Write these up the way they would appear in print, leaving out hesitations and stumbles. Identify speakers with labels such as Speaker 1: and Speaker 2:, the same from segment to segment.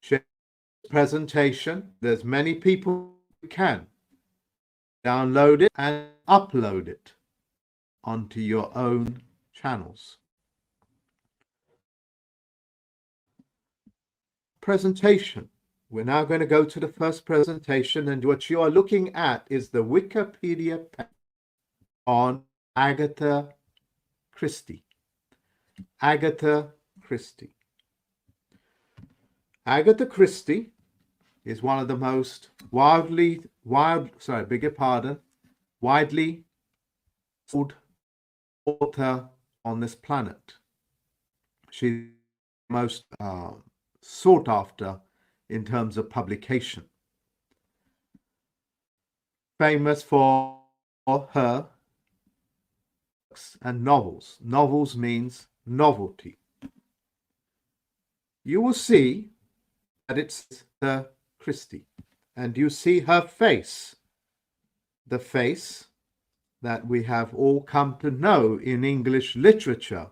Speaker 1: share this presentation. There's many people who can download it and upload it onto your own channels. Presentation. We're now going to go to the first presentation, and what you are looking at is the Wikipedia page on Agatha Christie. Agatha Christie. Agatha Christie is one of the most widely sold author on this planet. She's most sought after in terms of publication. Famous for her books and novels. Novels means novelty. You will see that it's the Christie, and you see her face, the face that we have all come to know in English literature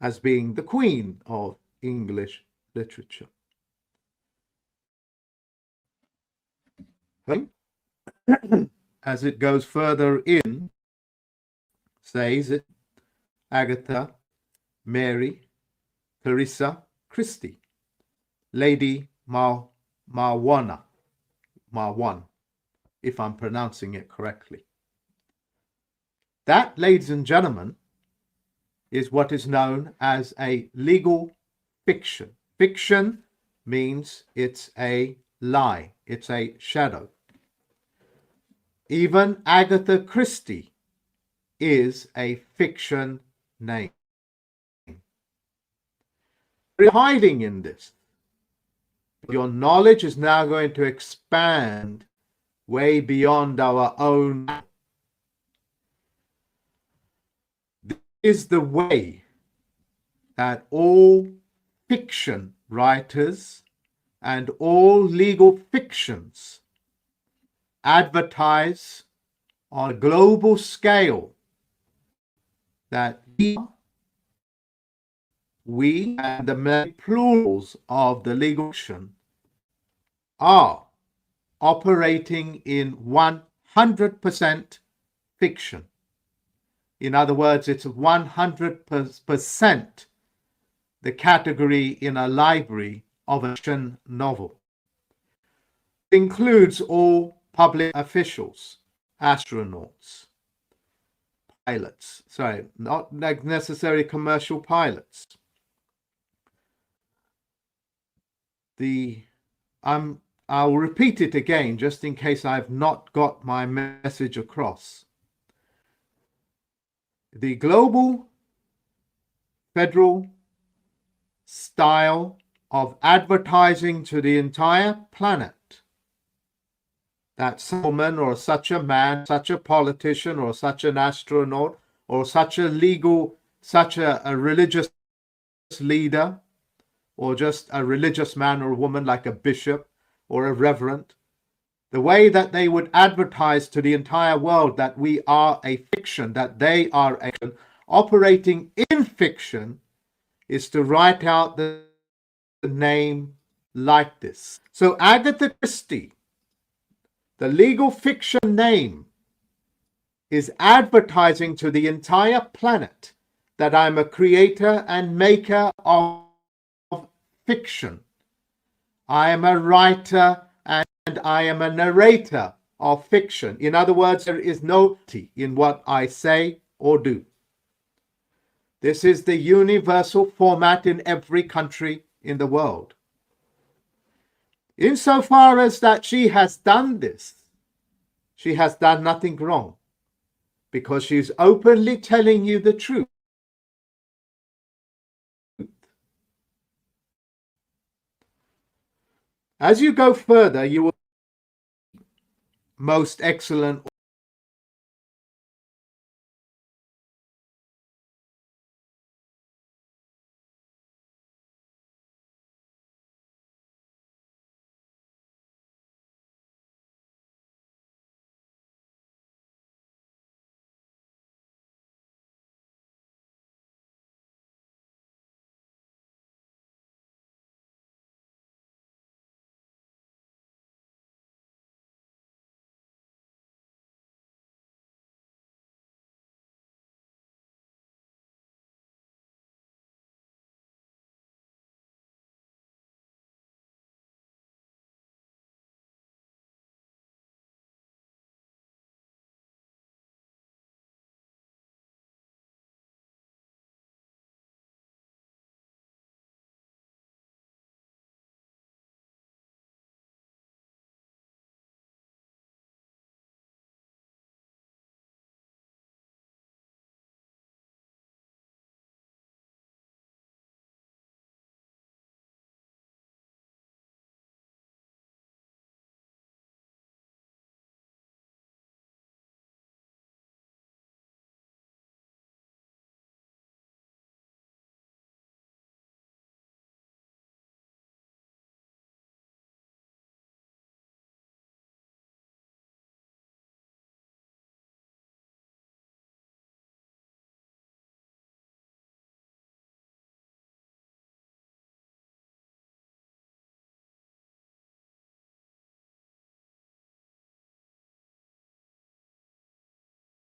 Speaker 1: as being the queen of English literature. As it goes further in, says it, Agatha Mary Clarissa Christie, Lady Marwan, if I'm pronouncing it correctly. That, ladies and gentlemen, is what is known as a legal fiction. Fiction means it's a lie, it's a shadow. Even Agatha Christie is a fiction name. You're hiding in this. Your knowledge is now going to expand way beyond our own. This is the way that all fiction writers and all legal fictions advertise on a global scale that we and the many plurals of the legal fiction are operating in 100% fiction. In other words, it's 100% the category in a library of a fiction novel. It includes all public officials, astronauts, pilots, not necessarily commercial pilots. I'll repeat it again just in case I've not got my message across. The global federal style of advertising to the entire planet that some woman or such a man, such a politician or such an astronaut or such a religious leader or just a religious man or woman like a bishop or a reverend, the way that they would advertise to the entire world that we are a fiction, that they are a fiction, operating in fiction, is to write out the name like this. So Agatha Christie, the legal fiction name, is advertising to the entire planet that I'm a creator and maker of fiction. I am a writer and I am a narrator of fiction. In other words, there is no tea in what I say or do. This is the universal format in every country in the world. Insofar as that she has done this, she has done nothing wrong, because she's openly telling you the truth. As you go further, you will most excellent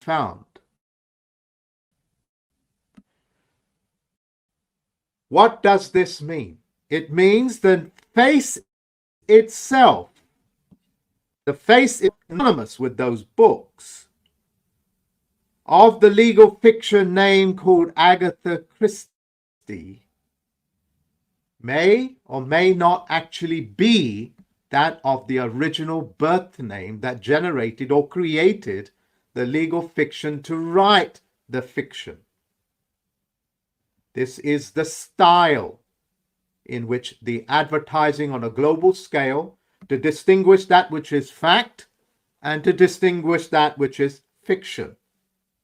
Speaker 1: found. What does this mean? It means the face itself, the face is synonymous with those books of the legal fiction name called Agatha Christie, may or may not actually be that of the original birth name that generated or created the legal fiction to write the fiction. This is the style in which the advertising on a global scale to distinguish that which is fact and to distinguish that which is fiction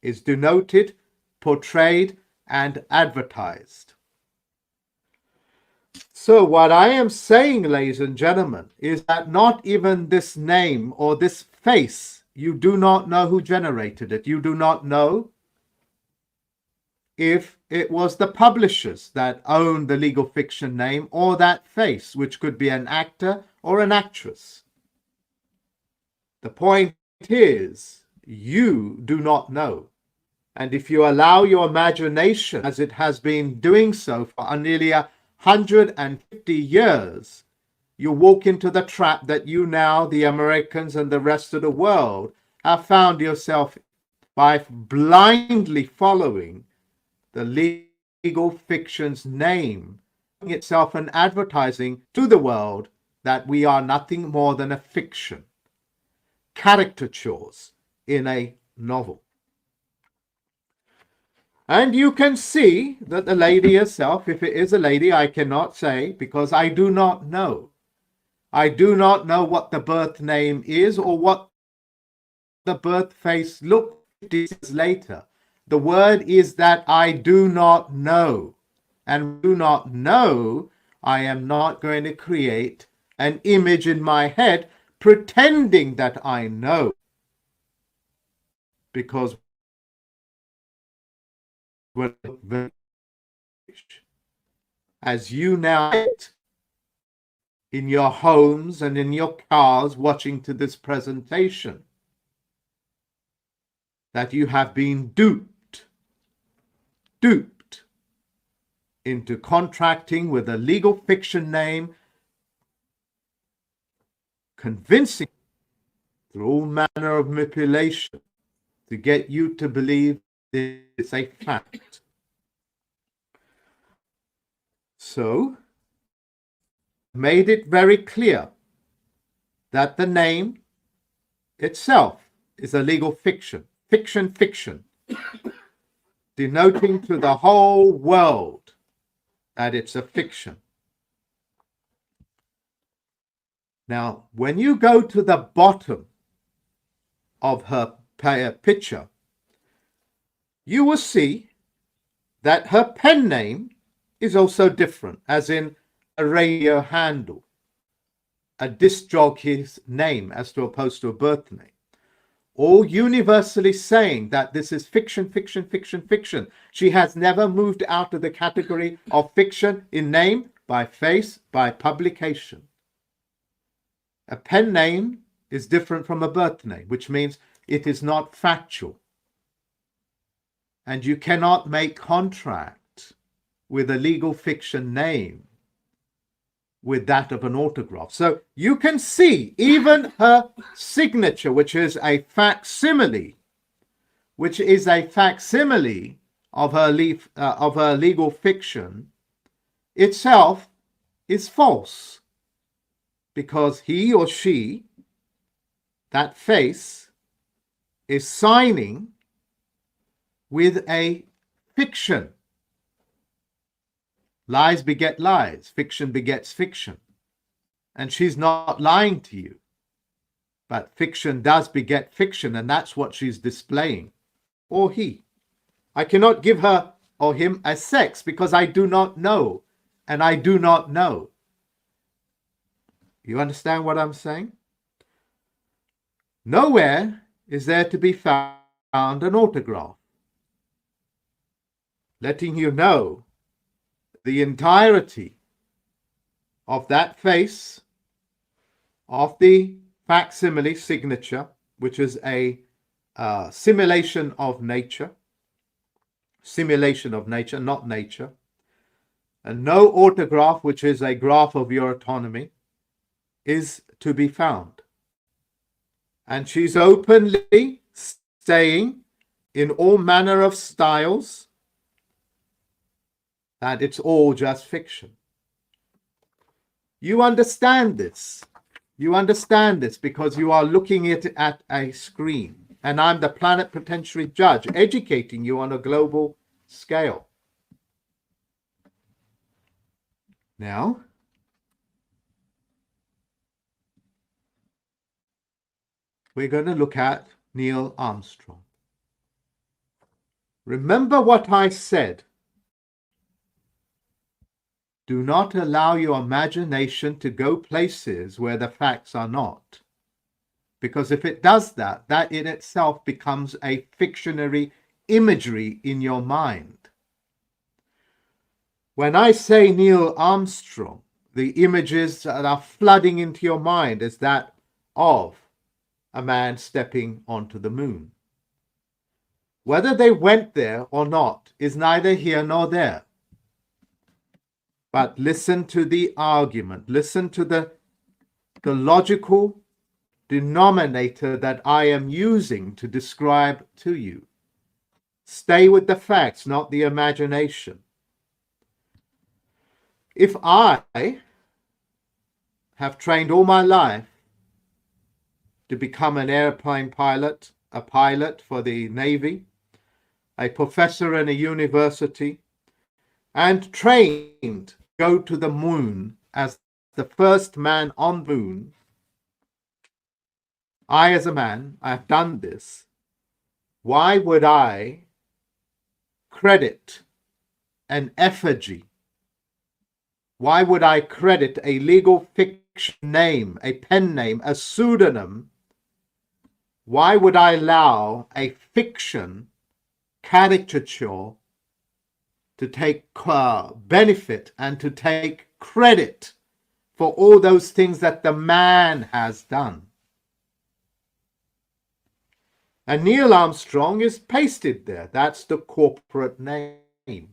Speaker 1: is denoted, portrayed, and advertised. So what I am saying, ladies and gentlemen, is that not even this name or this face, you do not know who generated it. You do not know if it was the publishers that owned the legal fiction name or that face, which could be an actor or an actress. The point is, you do not know. And if you allow your imagination, as it has been doing so for nearly 150 years, you walk into the trap that you now, the Americans and the rest of the world, have found yourself by blindly following the legal fiction's name itself and advertising to the world that we are nothing more than a fiction, caricatures in a novel. And you can see that the lady herself, if it is a lady, I cannot say because I do not know. I do not know what the birth name is or what the birth face looks 50 years later. The word is that I do not know. And do not know, I am not going to create an image in my head pretending that I know. Because as you now in your homes and in your cars watching to this presentation, that you have been duped into contracting with a legal fiction name, convincing through all manner of manipulation to get you to believe it's a fact. So, made it very clear that the name itself is a legal fiction, fiction, denoting to the whole world that it's a fiction. Now, when you go to the bottom of her picture, you will see that her pen name is also different, as in a radio handle, a disc jockey's name as opposed to a birth name. All universally saying that this is fiction. She has never moved out of the category of fiction in name, by face, by publication. A pen name is different from a birth name, which means it is not factual. And you cannot make contract with a legal fiction name with that of an autograph. So you can see even her signature, which is a facsimile, of her legal fiction itself, is false, because he or she, that face, is signing with a fiction. Lies beget lies, fiction begets fiction. And she's not lying to you. But fiction does beget fiction, and that's what she's displaying. Or he. I cannot give her or him a sex because I do not know. And I do not know. You understand what I'm saying? Nowhere is there to be found an autograph letting you know the entirety of that face, of the facsimile signature, which is a simulation of nature, not nature, and no autograph, which is a graph of your autonomy, is to be found. And she's openly saying in all manner of styles that it's all just fiction. You understand this. You understand this because you are looking at a screen. And I'm the plenipotentiary judge educating you on a global scale. Now, we're going to look at Neil Armstrong. Remember what I said. Do not allow your imagination to go places where the facts are not. Because if it does that, that in itself becomes a fictionary imagery in your mind. When I say Neil Armstrong, the images that are flooding into your mind is that of a man stepping onto the moon. Whether they went there or not is neither here nor there. But listen to the argument. Listen to the logical denominator that I am using to describe to you. Stay with the facts, not the imagination. If I have trained all my life to become an airplane pilot, a pilot for the Navy, a professor in a university, and trained to go to the moon as the first man on the moon, I as a man, I have done this. Why would I credit an effigy? Why would I credit a legal fiction name, a pen name, a pseudonym? Why would I allow a fiction caricature to take benefit and to take credit for all those things that the man has done? And Neil Armstrong is pasted there. That's the corporate name.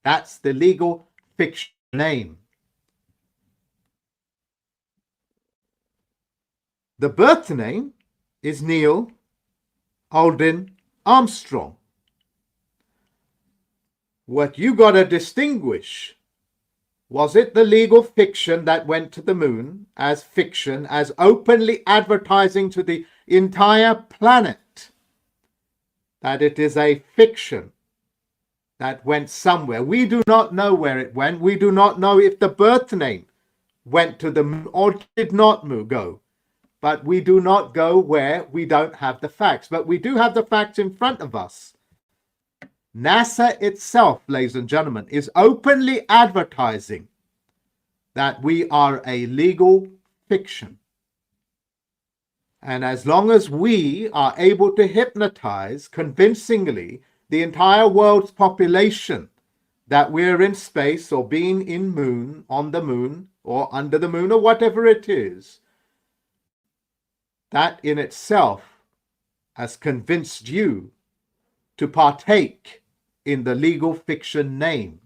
Speaker 1: That's the legal fiction name. The birth name is Neil Aldrin Armstrong. What you got to distinguish, was it the legal fiction that went to the moon as fiction, as openly advertising to the entire planet that it is a fiction that went somewhere? We do not know where it went. We do not know if the birth name went to the moon or did not go. But we do not go where we don't have the facts. But we do have the facts in front of us. NASA itself, ladies and gentlemen, is openly advertising that we are a legal fiction. And as long as we are able to hypnotize convincingly the entire world's population that we're in space or being in moon, on the moon or under the moon or whatever it is, that in itself has convinced you to partake in the legal fiction name.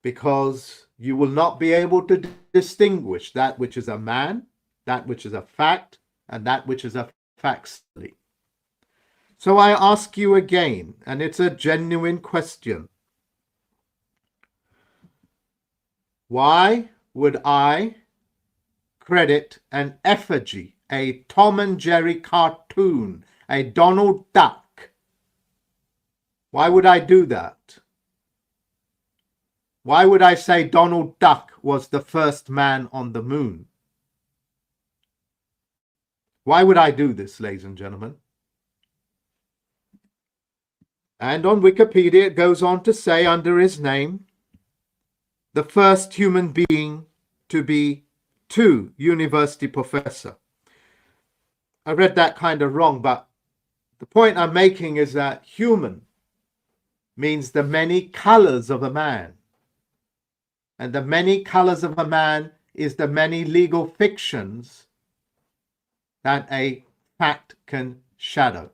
Speaker 1: Because you will not be able to distinguish that which is a man, that which is a fact, and that which is a facsimile. So I ask you again, and it's a genuine question. Why would I credit an effigy, a Tom and Jerry cartoon, a Donald Duck? Why would I do that? Why would I say Donald Duck was the first man on the moon? Why would I do this, ladies and gentlemen? And on Wikipedia, it goes on to say, under his name, the first human being to be two university professor. I read that kind of wrong, but the point I'm making is that human means the many colors of a man. And the many colors of a man is the many legal fictions that a fact can shadow.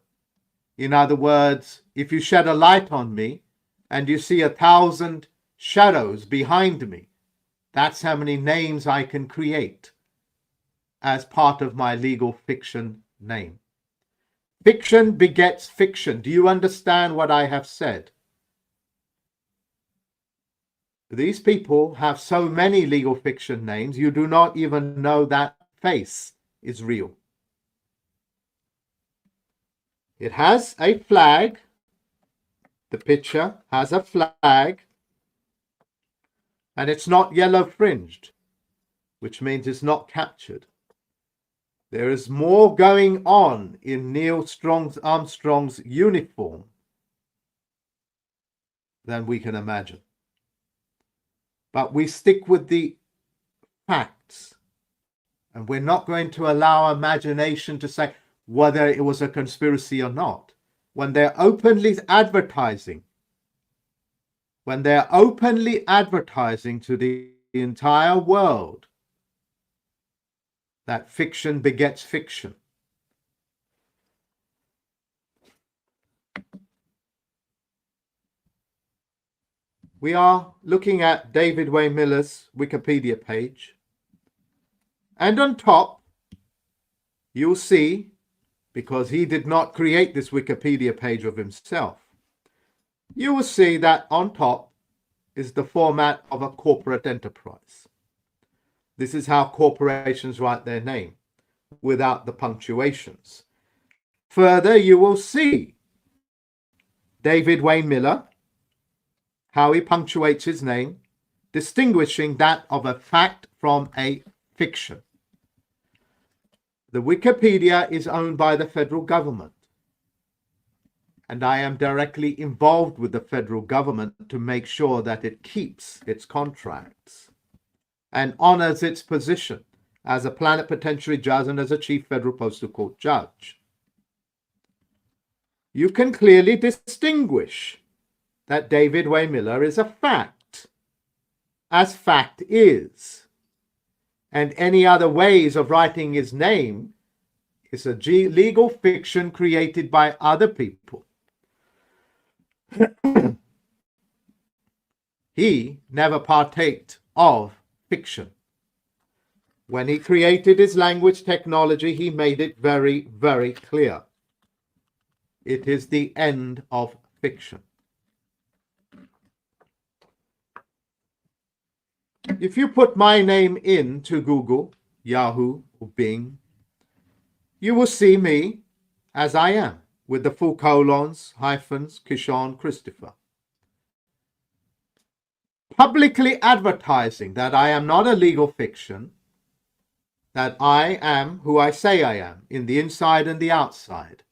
Speaker 1: In other words, if you shed a light on me and you see 1,000 shadows behind me, that's how many names I can create as part of my legal fiction name. Fiction begets fiction. Do you understand what I have said? These people have so many legal fiction names, you do not even know that face is real. It has a flag. The picture has a flag, and it's not yellow fringed, which means it's not captured. There is more going on in Neil Armstrong's uniform than we can imagine. But we stick with the facts, and we're not going to allow our imagination to say whether it was a conspiracy or not. When they're openly advertising to the entire world that fiction begets fiction, we are looking at David Wayne Miller's Wikipedia page, and on top you'll see, because he did not create this Wikipedia page of himself, you will see that on top is the format of a corporate enterprise. This is how corporations write their name, without the punctuations. Further, you will see David Wayne Miller, how he punctuates his name, distinguishing that of a fact from a fiction. The Wikipedia is owned by the federal government, and I am directly involved with the federal government to make sure that it keeps its contracts and honors its position as a plenipotentiary judge and as a chief federal postal court judge. You can clearly distinguish that David Wayne Miller is a fact, as fact is. And any other ways of writing his name is a legal fiction created by other people. He never partaked of fiction. When he created his language technology, he made it very, very clear. It is the end of fiction. If you put my name into Google, Yahoo, or Bing, you will see me as I am, with the full colons, hyphens, Kishon Christopher. Publicly advertising that I am not a legal fiction, that I am who I say I am, in the inside and the outside,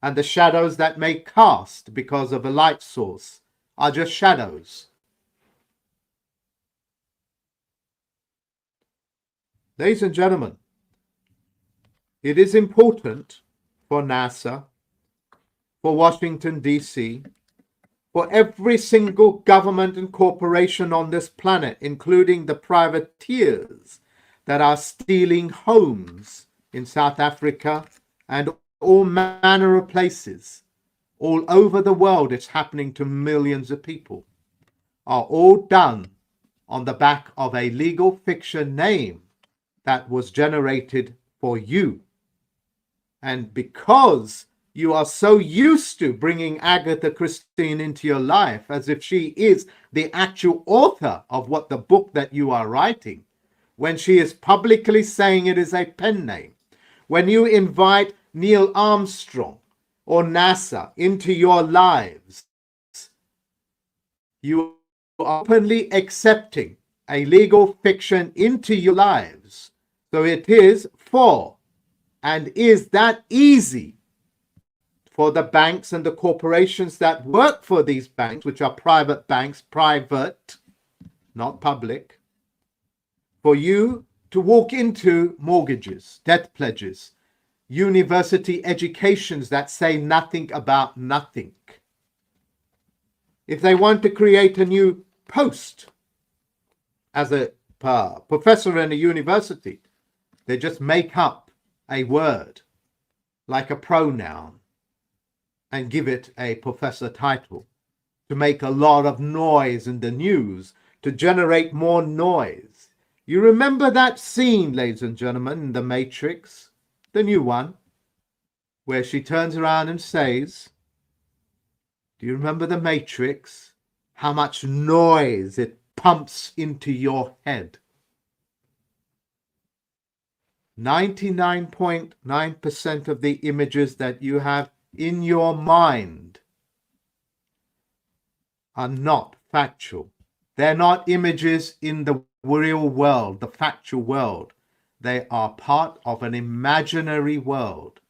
Speaker 1: and the shadows that may cast because of a light source are just shadows. Ladies and gentlemen, it is important for NASA, for Washington, D.C., for every single government and corporation on this planet, including the privateers that are stealing homes in South Africa and all manner of places. All over the world, it's happening to millions of people, are all done on the back of a legal fiction name that was generated for you. And because you are so used to bringing Agatha Christie into your life as if she is the actual author of what the book that you are writing, when she is publicly saying it is a pen name, when you invite Neil Armstrong or NASA into your lives, you are openly accepting a legal fiction into your lives. So it is for, and is that easy for the banks and the corporations that work for these banks, which are private banks, private, not public, for you to walk into mortgages, debt pledges, university educations that say nothing about nothing. If they want to create a new post as a professor in a university, they just make up a word like a pronoun and give it a professor title to make a lot of noise in the news, to generate more noise. You remember that scene, ladies and gentlemen, in The Matrix, the new one, where she turns around and says, do you remember The Matrix? How much noise it pumps into your head. 99.9% of the images that you have in your mind are not factual. They're not images in the real world, the factual world. They are part of an imaginary world.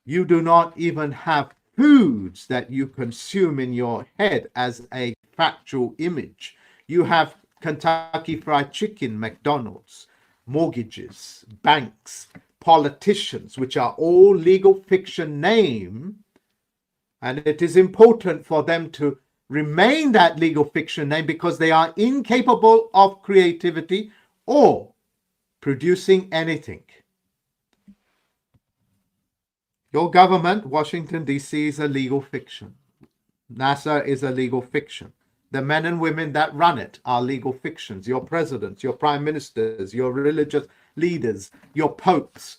Speaker 1: You do not even have foods that you consume in your head as a factual image. You have Kentucky Fried Chicken, McDonald's, mortgages, banks, politicians, which are all legal fiction name, and it is important for them to remain that legal fiction name because they are incapable of creativity or producing anything. Your government, Washington, D.C., is a legal fiction. NASA is a legal fiction. The men and women that run it are legal fictions. Your presidents, your prime ministers, your religious leaders, your popes,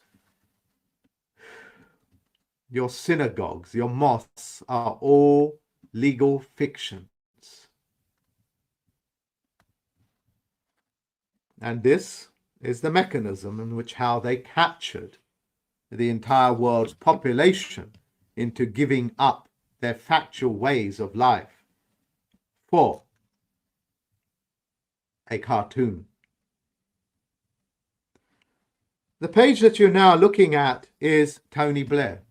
Speaker 1: your synagogues, your mosques are all legal fictions. And this is the mechanism in which how they captured the entire world's population into giving up their factual ways of life for a cartoon. The page that you're now looking at is Tony Blair.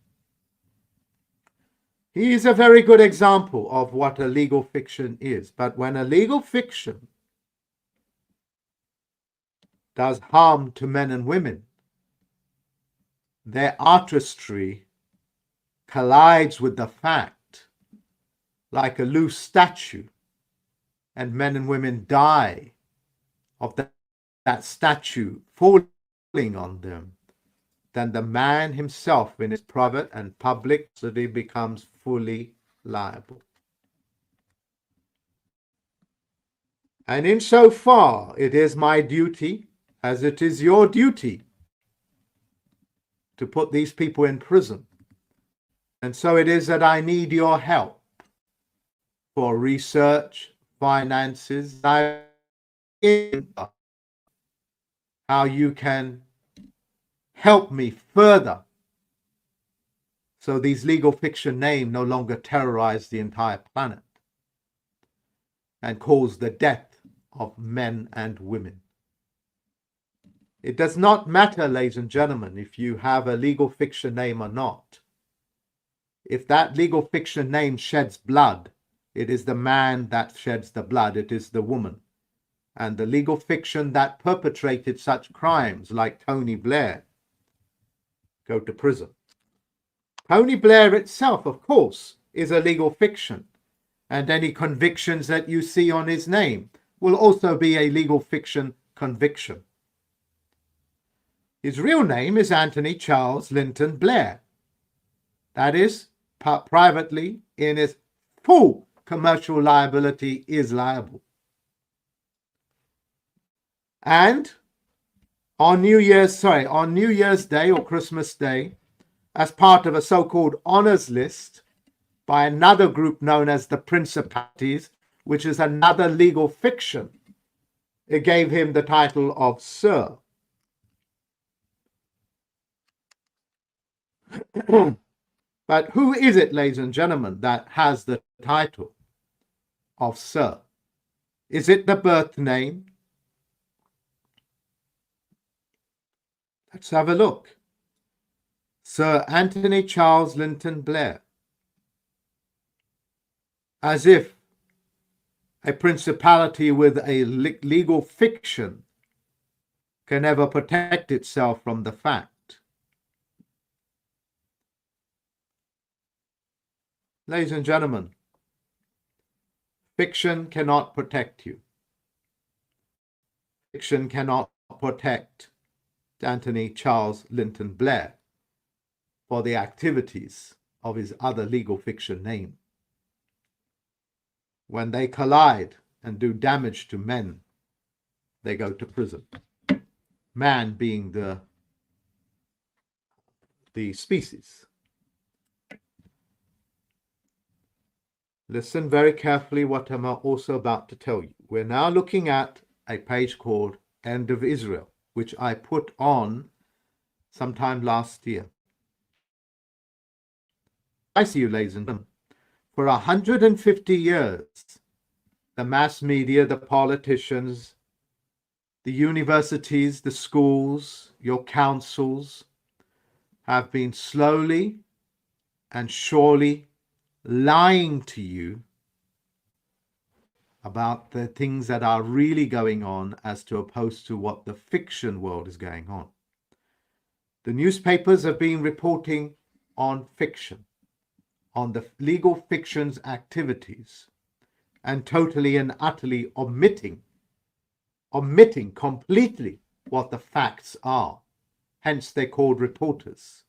Speaker 1: He is a very good example of what a legal fiction is. But when a legal fiction does harm to men and women, their artistry collides with the fact like a loose statue, and men and women die of that statue falling on them, then the man himself in his private and public city becomes fully liable. And insofar it is my duty, as it is your duty, to put these people in prison. And so it is that I need your help for research, finances, how you can help me further so these legal fiction names no longer terrorize the entire planet and cause the death of men and women. It does not matter, ladies and gentlemen, if you have a legal fiction name or not. If that legal fiction name sheds blood, it is the man that sheds the blood, it is the woman. And the legal fiction that perpetrated such crimes like Tony Blair go to prison. Tony Blair itself, of course, is a legal fiction, and any convictions that you see on his name will also be a legal fiction conviction. His real name is Anthony Charles Linton Blair. That is, privately, in his full commercial liability, is liable. And on New Year's Day or Christmas Day, as part of a so-called honors list by another group known as the Principalities, which is another legal fiction, it gave him the title of Sir. But who is it, ladies and gentlemen, that has the title of Sir? Is it the birth name? Let's have a look. Sir Anthony Charles Linton Blair. As if a principality with a legal fiction can ever protect itself from the fact. Ladies and gentlemen, fiction cannot protect you. Fiction cannot protect Anthony Charles Linton Blair for the activities of his other legal fiction name. When they collide and do damage to men, they go to prison. Man being the species. Listen very carefully what I'm also about to tell you. We're now looking at a page called End of Israel, which I put on sometime last year. I see you, ladies and gentlemen. For 150 years, the mass media, the politicians, the universities, the schools, your councils have been slowly and surely lying to you about the things that are really going on as to opposed to what the fiction world is going on. The newspapers have been reporting on fiction, on the legal fiction's activities, and totally and utterly omitting completely what the facts are. Hence they're called reporters.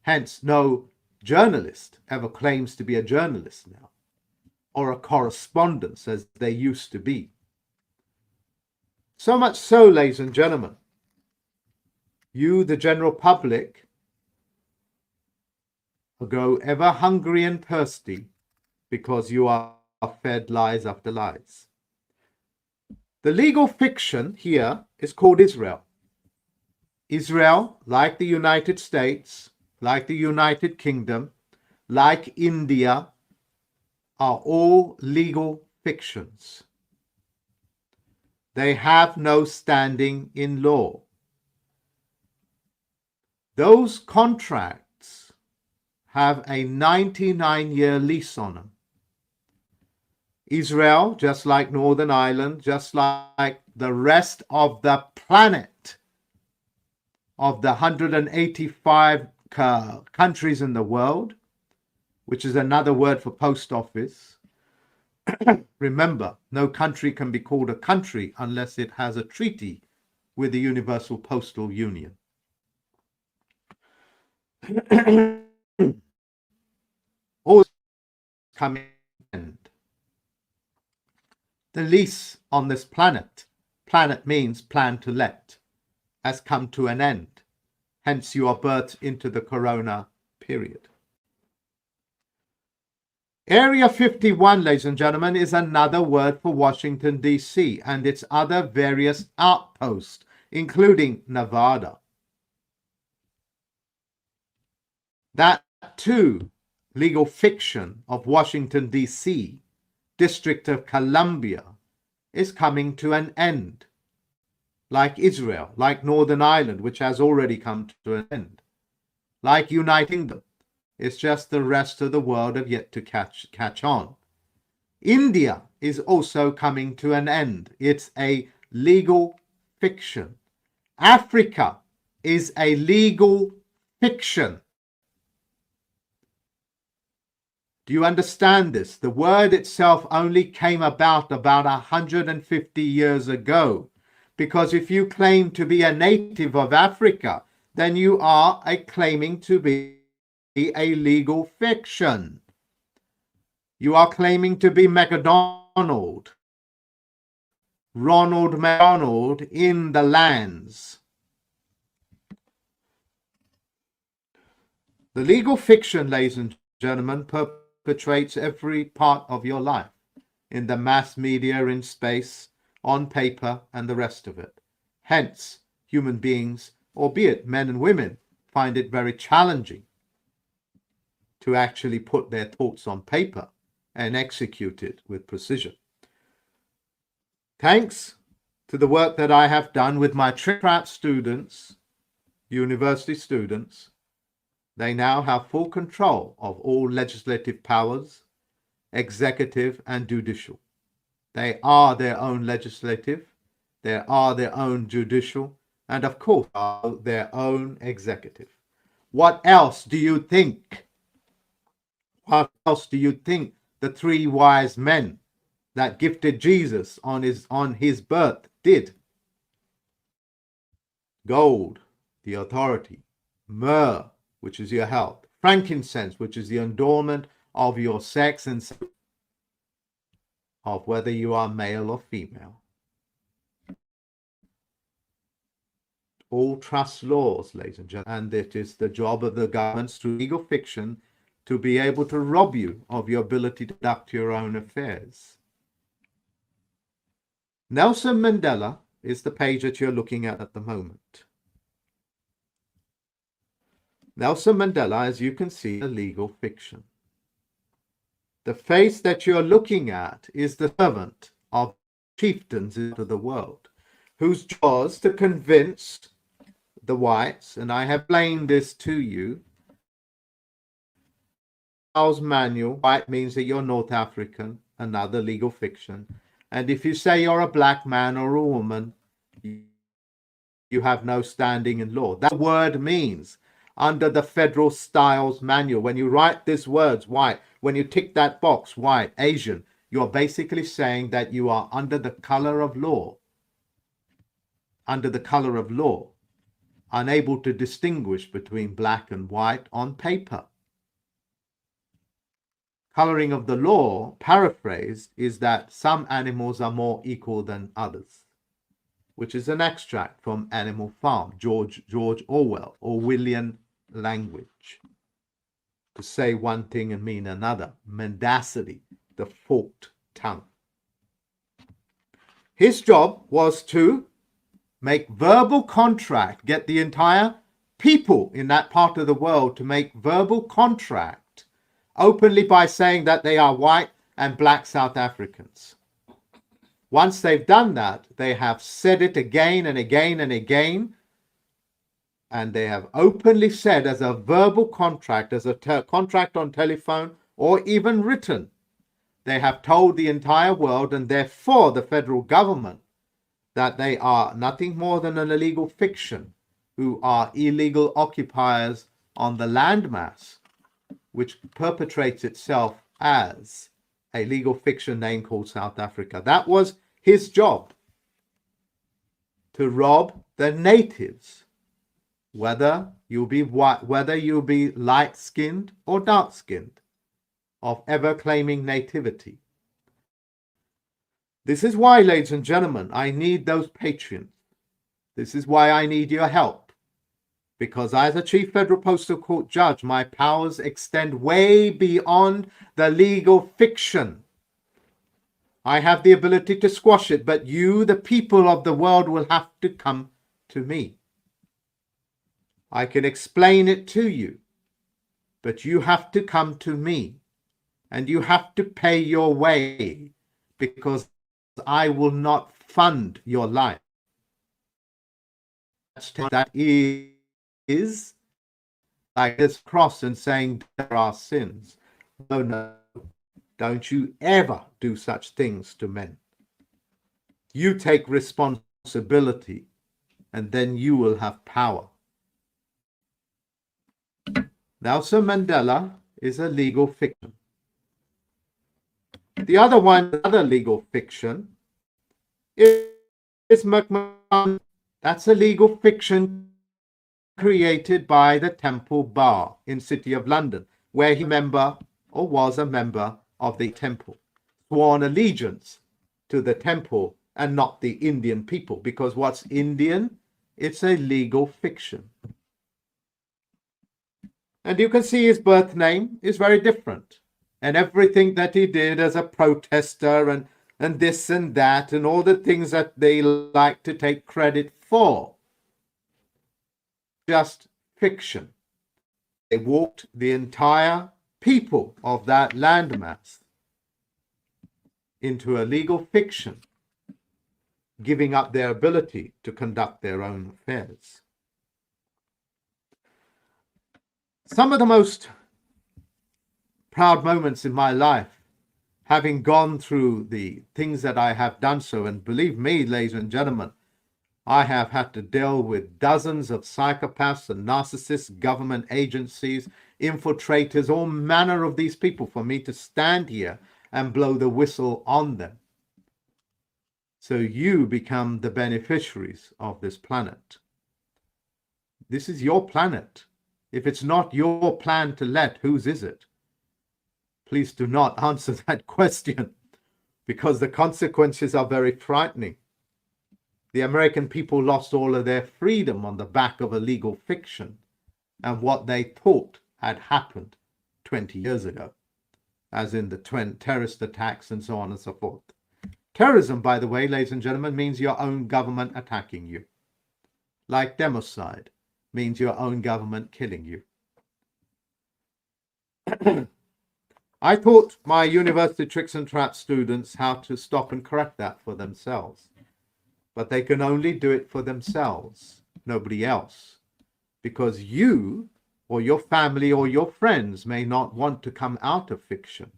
Speaker 1: Hence no journalist ever claims to be a journalist now, or a correspondent as they used to be. So much so, ladies and gentlemen, you, the general public, go ever hungry and thirsty because you are fed lies after lies. The legal fiction here is called Israel. Israel, like the United States, like the United Kingdom, like India, are all legal fictions. They have no standing in law. Those contracts have a 99-year lease on them. Israel, just like Northern Ireland, just like the rest of the planet, of the 185 countries in the world, which is another word for post office. Remember, no country can be called a country unless it has a treaty with the Universal Postal Union. All coming to an end. The lease on this planet means plan to let, has come to an end. Hence you are birthed into the corona period. Area 51, ladies and gentlemen, is another word for Washington, D.C. and its other various outposts, including Nevada. That too, legal fiction of Washington, D.C., District of Columbia, is coming to an end. Like Israel, like Northern Ireland, which has already come to an end. Like United Kingdom, it's just the rest of the world have yet to catch on. India is also coming to an end. It's a legal fiction. Africa is a legal fiction. Do you understand this? The word itself only came about 150 years ago. Because if you claim to be a native of Africa, then you are claiming to be a legal fiction. You are claiming to be MacDonald, Ronald McDonald in the lands. The legal fiction, ladies and gentlemen, perpetrates every part of your life in the mass media, in space, on paper, and the rest of it. Hence, human beings, albeit men and women, find it very challenging to actually put their thoughts on paper and execute it with precision. Thanks to the work that I have done with my trap students, university students, they now have full control of all legislative powers, executive and judicial. They are their own legislative, they are their own judicial, and of course are their own executive. What else do you think? What else do you think the three wise men that gifted Jesus on his birth did? Gold, the authority, myrrh, which is your health, frankincense, which is the adornment of your sex and of whether you are male or female. All trust laws, ladies and gentlemen, and it is the job of the governments through legal fiction to be able to rob you of your ability to conduct your own affairs. Nelson Mandela is the page that you're looking at the moment. Nelson Mandela, as you can see, is a legal fiction. The face that you're looking at is the servant of chieftains into the world, whose job was to convince the whites, and I have explained this to you. Charles Manuel, white means that you're North African, another legal fiction. And if you say you're a black man or a woman, you have no standing in law. That word means under the Federal Styles Manual, when you write these words, white, when you tick that box, white, Asian, you're basically saying that you are under the color of law. Under the color of law, unable to distinguish between black and white on paper. Coloring of the law, paraphrased, is that some animals are more equal than others, which is an extract from Animal Farm, George Orwell, Orwellian language. To say one thing and mean another, mendacity, the forked tongue. His job was to make verbal contract, get the entire people in that part of the world to make verbal contract openly by saying that they are white and black South Africans. Once they've done that, they have said it again and again and again, and they have openly said as a verbal contract, as a contract on telephone or even written, they have told the entire world and therefore the federal government that they are nothing more than an illegal fiction who are illegal occupiers on the landmass, which perpetrates itself as a legal fiction name called South Africa. That was his job, to rob the natives, whether you be white, whether you be light-skinned or dark-skinned, of ever claiming nativity. This is why, ladies and gentlemen, I need those patrons. This is why I need your help. Because as a Chief Federal Postal Court judge, my powers extend way beyond the legal fiction. I have the ability to squash it, but you, the people of the world, will have to come to me. I can explain it to you, but you have to come to me, and you have to pay your way, because I will not fund your life. That is like this cross and saying there are sins. No, no, don't you ever do such things to men. You take responsibility, and then you will have power. Nelson Mandela is a legal fiction. The other one, another legal fiction, is McMahon. That's a legal fiction created by the Temple Bar in City of London, where he was a member of the temple, sworn allegiance to the temple and not the Indian people, because what's Indian? It's a legal fiction. And you can see his birth name is very different. And everything that he did as a protester and this and that and all the things that they like to take credit for, just fiction. They walked the entire people of that landmass into a legal fiction, giving up their ability to conduct their own affairs. Some of the most proud moments in my life, having gone through the things that I have done so, and believe me, ladies and gentlemen, I have had to deal with dozens of psychopaths and narcissists, government agencies, infiltrators, all manner of these people for me to stand here and blow the whistle on them. So you become the beneficiaries of this planet. This is your planet. If it's not your plan to let, whose is it? Please do not answer that question, because the consequences are very frightening. The American people lost all of their freedom on the back of a legal fiction and what they thought had happened 20 years ago, as in the terrorist attacks and so on and so forth. Terrorism, by the way, ladies and gentlemen, means your own government attacking you. Like democide means your own government killing you. I taught my University Tricks and Traps students how to stop and correct that for themselves. But they can only do it for themselves, nobody else. Because you or your family or your friends may not want to come out of fiction.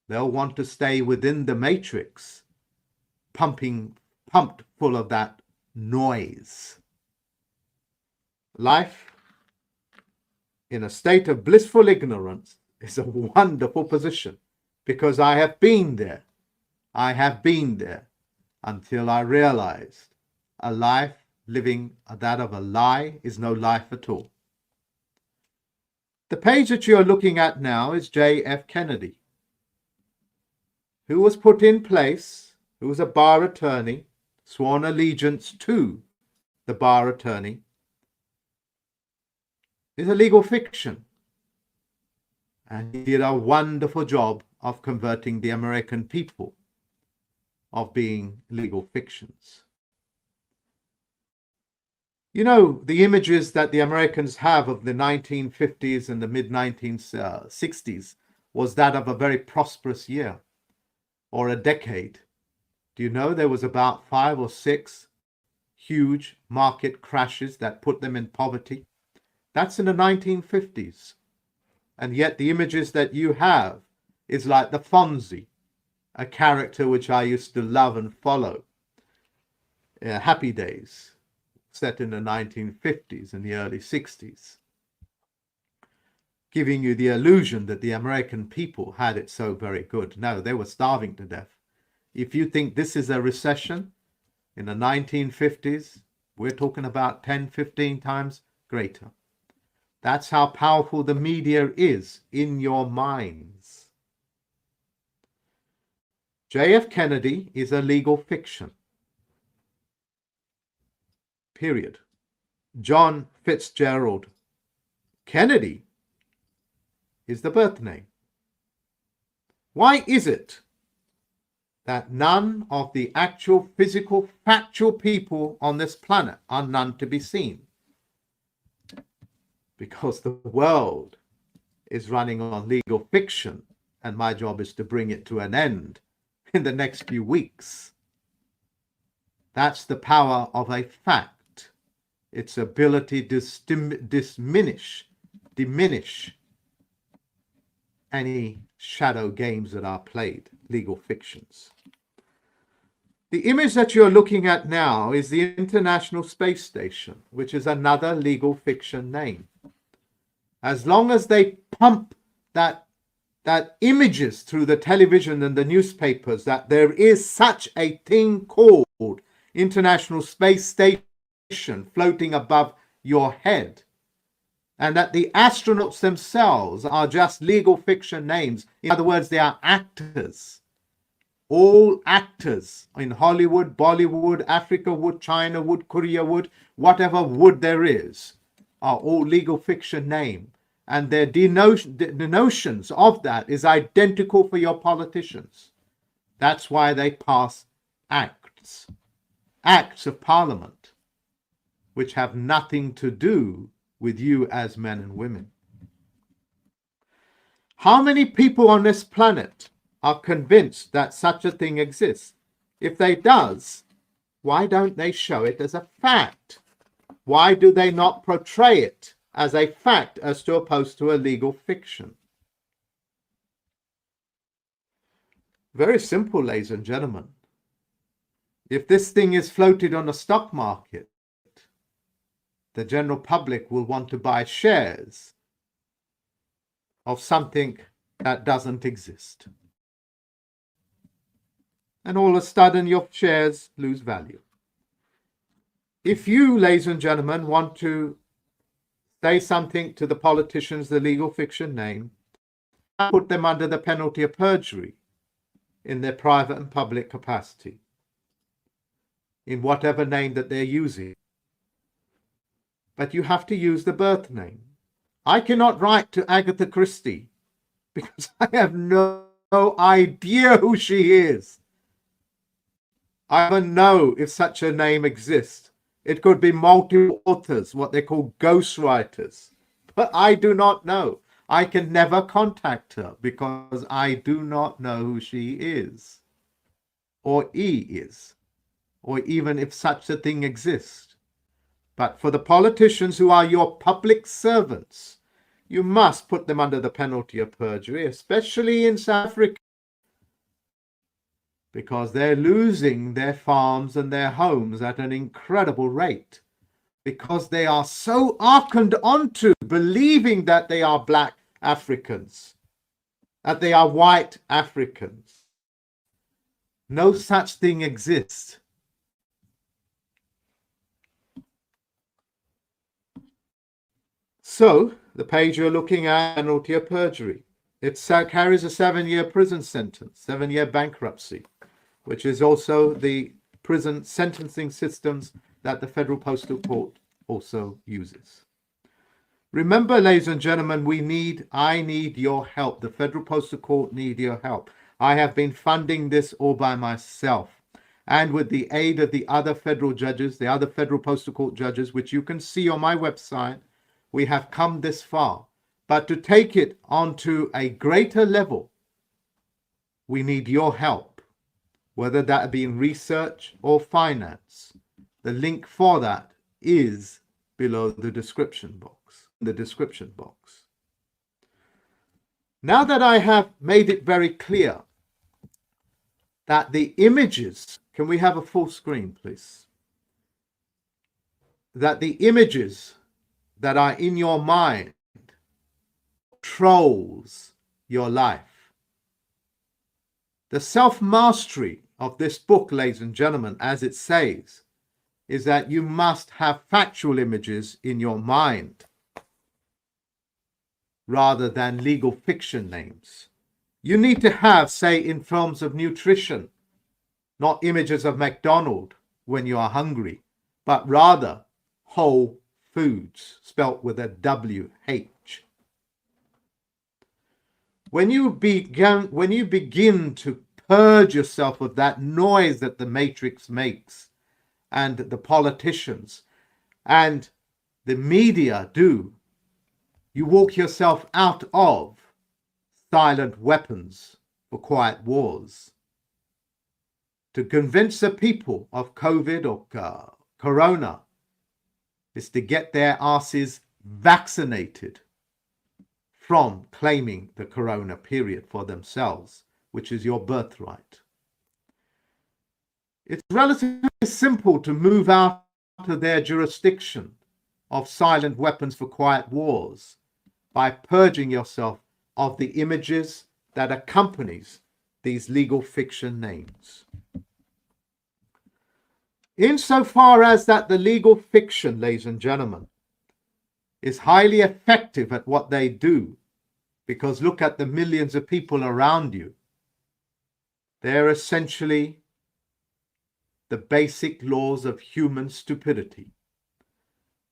Speaker 1: They'll want to stay within the matrix, pumped full of that noise. Life in a state of blissful ignorance is a wonderful position, because I have been there. I have been there until I realized a life living that of a lie is no life at all. The page that you're looking at now is J.F. Kennedy, who was put in place, who was a bar attorney, sworn allegiance to the bar attorney. It's a legal fiction. And he did a wonderful job of converting the American people of being legal fictions. You know, the images that the Americans have of the 1950s and the mid-1960s was that of a very prosperous year or a decade. Do you know there was about 5 or 6 huge market crashes that put them in poverty? That's in the 1950s. And yet the images that you have is like the Fonzie, a character which I used to love and follow. Happy Days, set in the 1950s and the early 60s, giving you the illusion that the American people had it so very good. No, they were starving to death. If you think this is a recession in the 1950s, we're talking about 10, 15 times greater. That's how powerful the media is in your minds. J.F. Kennedy is a legal fiction. Period. John Fitzgerald Kennedy is the birth name. Why is it that none of the actual physical, factual people on this planet are none to be seen? Because the world is running on legal fiction, and my job is to bring it to an end in the next few weeks. That's the power of a fact, its ability to diminish any shadow games that are played, legal fictions. The image that you're looking at now is the International Space Station, which is another legal fiction name. As long as they pump that images through the television and the newspapers that there is such a thing called International Space Station floating above your head, and that the astronauts themselves are just legal fiction names. In other words, they are actors. All actors in Hollywood, Bollywood, Africa wood, China wood, Korea wood, whatever wood there is, are all legal fiction name. And their denotions of that is identical for your politicians. That's why they pass acts of parliament, which have nothing to do with you as men and women. How many people on this planet are convinced that such a thing exists? If they does, why don't they show it as a fact? Why do they not portray it as a fact as to opposed to a legal fiction? Very simple, ladies and gentlemen. If this thing is floated on the stock market, the general public will want to buy shares of something that doesn't exist. And all of a sudden your shares lose value. If you, ladies and gentlemen, want to say something to the politicians the legal fiction name, put them under the penalty of perjury in their private and public capacity, in whatever name that they're using. But you have to use the birth name. I cannot write to Agatha Christie because I have no idea who she is. I don't know if such a name exists. It could be multiple authors, what they call ghostwriters, but I do not know. I can never contact her because I do not know who she is, or he is, or even if such a thing exists. But for the politicians who are your public servants, you must put them under the penalty of perjury, especially in South Africa, because they're losing their farms and their homes at an incredible rate, because they are so hearkened onto believing that they are black Africans, that they are white Africans. No such thing exists. So, the page you're looking at, penalty of perjury. It carries a 7-year prison sentence, 7-year bankruptcy, which is also the prison sentencing systems that the Federal Postal Court also uses. Remember, ladies and gentlemen, I need your help. The Federal Postal Court need your help. I have been funding this all by myself, and with the aid of the other federal judges, the other Federal Postal Court judges, which you can see on my website, we have come this far. But to take it onto a greater level, we need your help, whether that be in research or finance. The link for that is below the description box. Now that I have made it very clear that the images, can we have a full screen, please? That the images that are in your mind controls your life. The self-mastery of this book, ladies and gentlemen, as it says, is that you must have factual images in your mind rather than legal fiction names. You need to have, say, in films of nutrition, not images of McDonald's when you are hungry, but rather whole foods, spelt with a W-H. When you begin to purge yourself of that noise that the Matrix makes, and the politicians and the media do, you walk yourself out of silent weapons for quiet wars. To convince the people of COVID or Corona is to get their asses vaccinated from claiming the Corona period for themselves, which is your birthright. It's relatively simple to move out of their jurisdiction of silent weapons for quiet wars by purging yourself of the images that accompanies these legal fiction names. Insofar as that the legal fiction, ladies and gentlemen, is highly effective at what they do, because look at the millions of people around you. They're essentially the basic laws of human stupidity,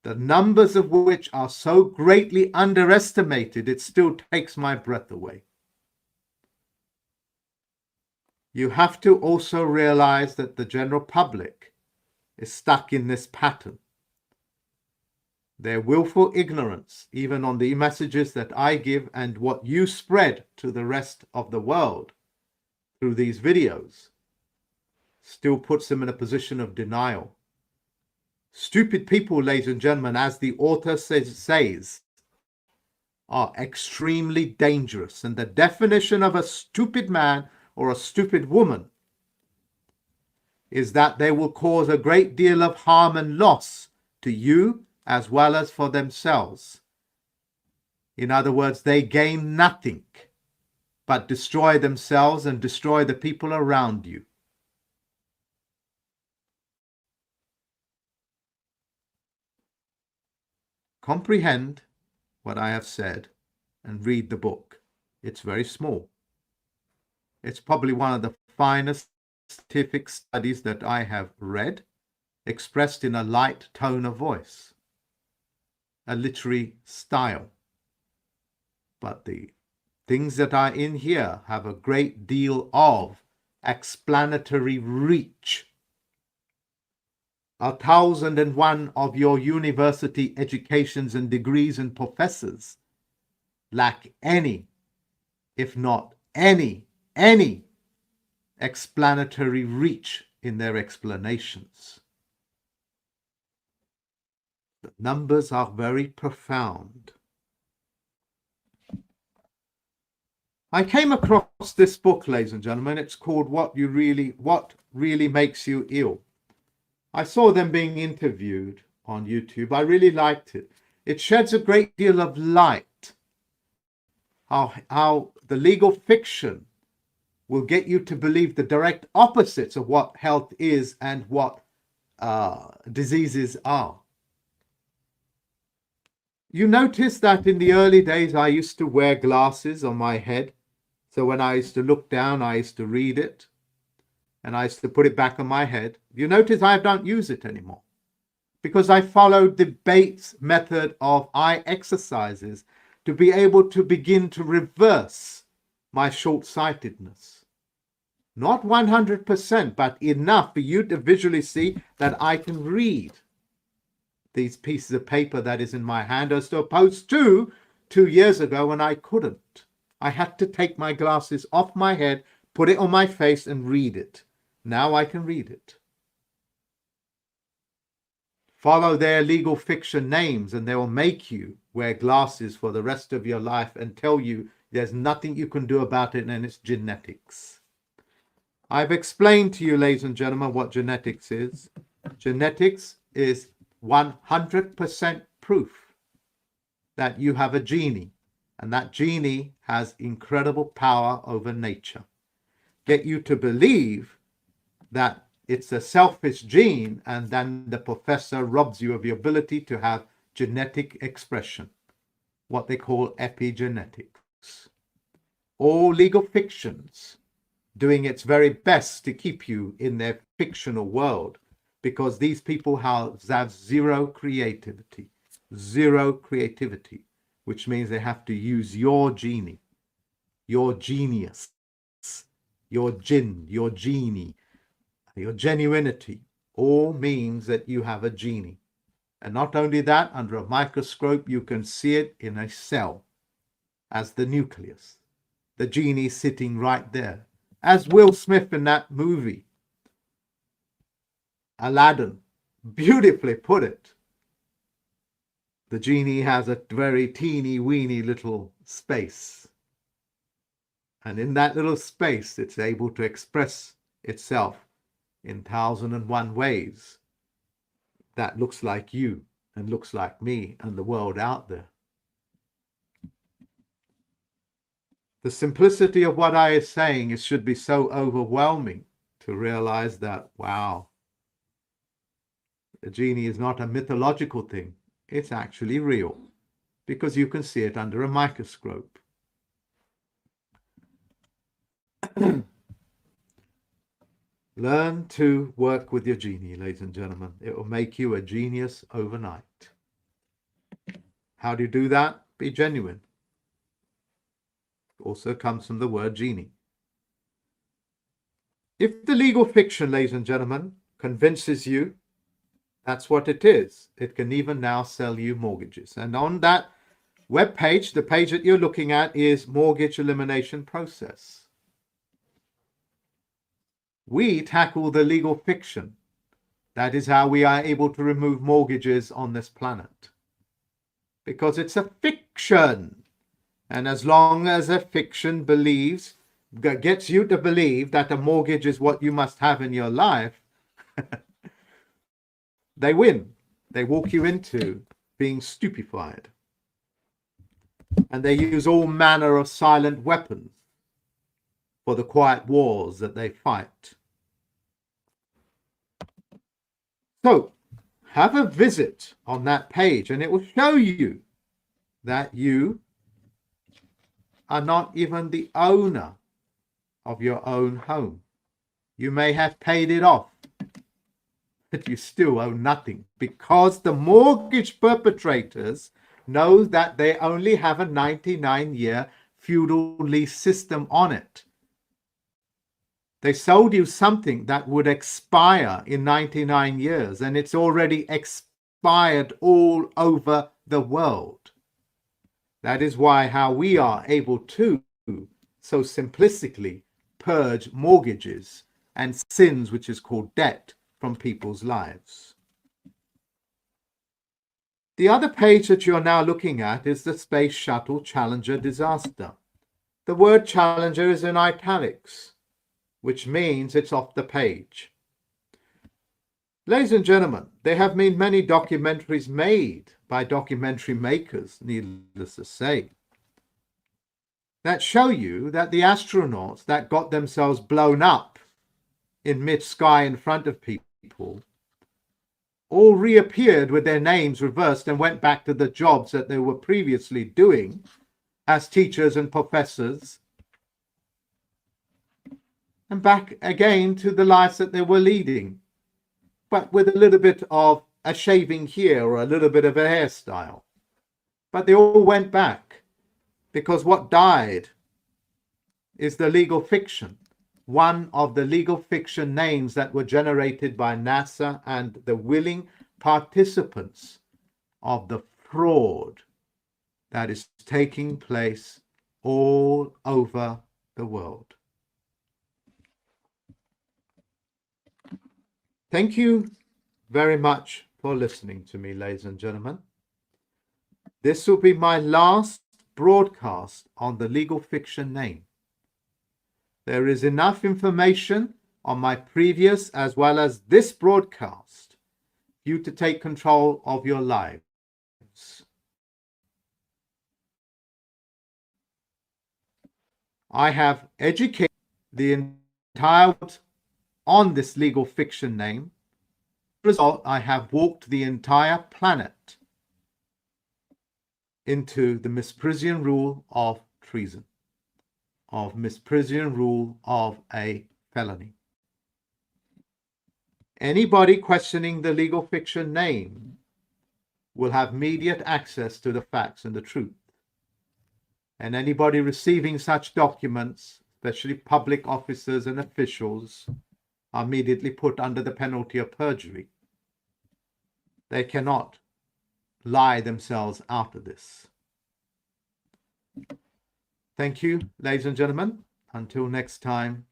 Speaker 1: the numbers of which are so greatly underestimated, it still takes my breath away. You have to also realize that the general public is stuck in this pattern. Their willful ignorance, even on the messages that I give and what you spread to the rest of the world through these videos, still puts them in a position of denial. Stupid people, ladies and gentlemen, as the author says, are extremely dangerous. And the definition of a stupid man or a stupid woman is that they will cause a great deal of harm and loss to you as well as for themselves. In other words, they gain nothing but destroy themselves and destroy the people around you. comprehend what I have said and read the book. It's very small. It's probably one of the finest scientific studies that I have read, expressed in a light tone of voice, a literary style. But the things that are in here have a great deal of explanatory reach. 1,001 of your university educations and degrees and professors lack any, if not any explanatory reach in their explanations. The numbers are very profound. I came across this book, ladies and gentlemen. It's called What Really Makes You Ill. I saw them being interviewed on YouTube. I really liked it. It sheds a great deal of light how the legal fiction will get you to believe the direct opposites of what health is and what diseases are. You notice that in the early days, I used to wear glasses on my head. So when I used to look down, I used to read it. And I used to put it back on my head. You notice I don't use it anymore. Because I followed the Bates method of eye exercises to be able to begin to reverse my short-sightedness. Not 100%, but enough for you to visually see that I can read these pieces of paper that is in my hand, as opposed to 2 years ago when I couldn't. I had to take my glasses off my head, put it on my face and read it. Now I can read it. Follow their legal fiction names and they will make you wear glasses for the rest of your life and tell you there's nothing you can do about it and it's genetics. I've explained to you, ladies and gentlemen, what genetics is. Genetics is 100% proof that you have a genie, and that genie has incredible power over nature. Get you to believe that it's a selfish gene, and then the professor robs you of the ability to have genetic expression, what they call epigenetics. All legal fictions doing its very best to keep you in their fictional world, because these people have zero creativity, which means they have to use your genie, your genius, your jinn, your genie, your genuinity, all means that you have a genie. And not only that, under a microscope, you can see it in a cell as the nucleus. The genie sitting right there. As Will Smith in that movie, Aladdin, beautifully put it. The genie has a very teeny weeny little space. And in that little space, it's able to express itself in 1,001 ways that looks like you and looks like me and the world out there. The simplicity of what I am saying, it should be so overwhelming to realize that, wow, the genie is not a mythological thing. It's actually real because you can see it under a microscope. Learn to work with your genie, ladies and gentlemen. It will make you a genius overnight. How do you do that? Be genuine. Also comes from the word genie. If the legal fiction, ladies and gentlemen, convinces you that's what it is, it can even now sell you mortgages. And on that web page, the page that you're looking at is Mortgage Elimination Process. We tackle the legal fiction. That is how we are able to remove mortgages on this planet. Because it's a fiction. And as long as a fiction gets you to believe that a mortgage is what you must have in your life, they win. They walk you into being stupefied. And they use all manner of silent weapons for the quiet wars that they fight. So, have a visit on that page, and it will show you that you are not even the owner of your own home. You may have paid it off, but you still owe nothing, because the mortgage perpetrators know that they only have a 99-year feudal lease system on it. They sold you something that would expire in 99 years, and it's already expired all over the world. That is why how we are able to so simplistically purge mortgages and sins, which is called debt, from people's lives. The other page that you're now looking at is the Space Shuttle Challenger disaster. The word Challenger is in italics, which means it's off the page. Ladies and gentlemen, there have been many documentaries made by documentary makers, needless to say, that show you that the astronauts that got themselves blown up in mid-sky in front of people all reappeared with their names reversed and went back to the jobs that they were previously doing as teachers and professors, and back again to the lives that they were leading, but with a little bit of a shaving here or a little bit of a hairstyle. But they all went back, because what died is the legal fiction. One of the legal fiction names that were generated by NASA and the willing participants of the fraud that is taking place all over the world. Thank you very much for listening to me, ladies and gentlemen. This will be my last broadcast on the legal fiction name. There is enough information on my previous as well as this broadcast for you to take control of your lives. I have educated the entire world on this legal fiction name. As a result, I have walked the entire planet into the misprision rule of treason, of misprision rule of a felony. Anybody questioning the legal fiction name will have immediate access to the facts and the truth. And anybody receiving such documents, especially public officers and officials, are immediately put under the penalty of perjury. They cannot lie themselves out of this. Thank you, ladies and gentlemen. Until next time,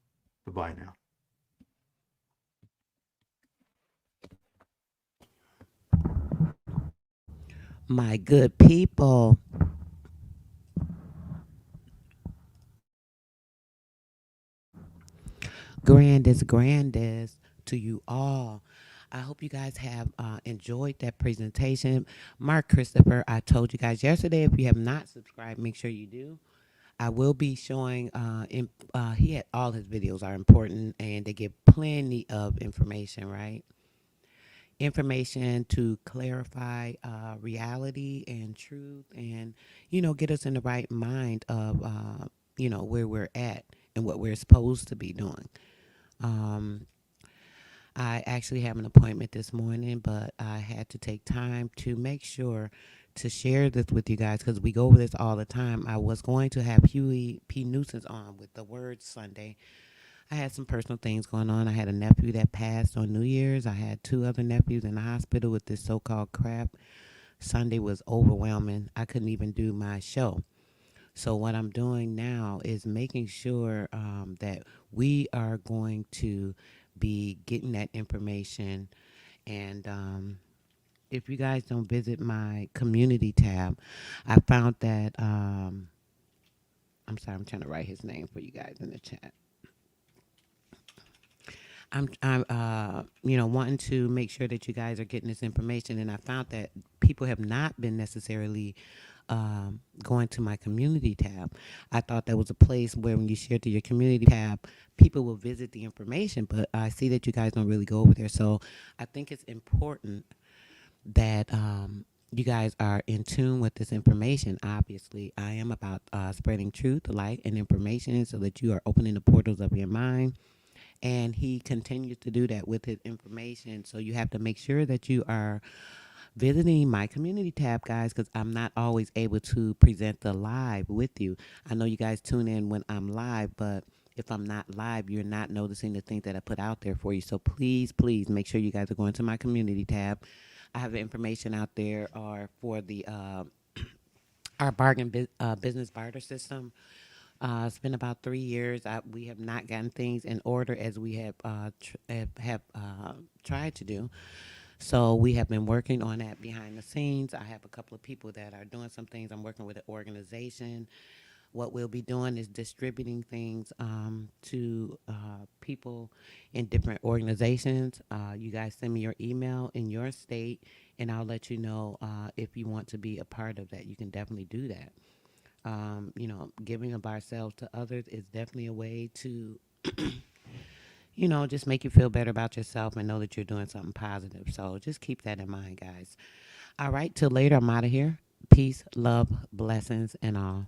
Speaker 1: bye-bye now.
Speaker 2: My good people, grandest to you all. I hope you guys have enjoyed that presentation. Mark Christopher, I told you guys yesterday, if you have not subscribed, make sure you do. I will be showing, he had all his videos are important and they give plenty of information, right? Information to clarify reality and truth and, get us in the right mind of, where we're at and what we're supposed to be doing. I actually have an appointment this morning, but I had to take time to make sure to share this with you guys because we go over this all the time. I was going to have Huey P. Nuisance on with the Word Sunday. I had some personal things going on. I had a nephew that passed on New Year's. I had 2 other nephews in the hospital with this so-called crap. Sunday was overwhelming. I couldn't even do my show. So what I'm doing now is making sure that we are going to be getting that information. And if you guys don't visit my community tab, I found that, I'm sorry, I'm trying to write his name for you guys in the chat. I'm wanting to make sure that you guys are getting this information. And I found that people have not been necessarily going to my community tab. I thought that was a place where when you share to your community tab, people will visit the information, but I see that you guys don't really go over there. So I think it's important that you guys are in tune with this information. Obviously, I am about spreading truth, light, and information so that you are opening the portals of your mind. And he continues to do that with his information. So you have to make sure that you are visiting my community tab, guys, because I'm not always able to present the live with you. I know you guys tune in when I'm live, but if I'm not live, you're not noticing the things that I put out there for you. So please, please make sure you guys are going to my community tab. I have the information out there or for the our business barter system. It's been about 3 years. We have not gotten things in order as we have tried to do. So we have been working on that behind the scenes. I have a couple of people that are doing some things. I'm working with an organization. What we'll be doing is distributing things to people in different organizations. You guys send me your email in your state, and I'll let you know if you want to be a part of that. You can definitely do that. Giving of ourselves to others is definitely a way to, just make you feel better about yourself and know that you're doing something positive. So just keep that in mind, guys. All right, till later. I'm out of here. Peace, love, blessings, and all.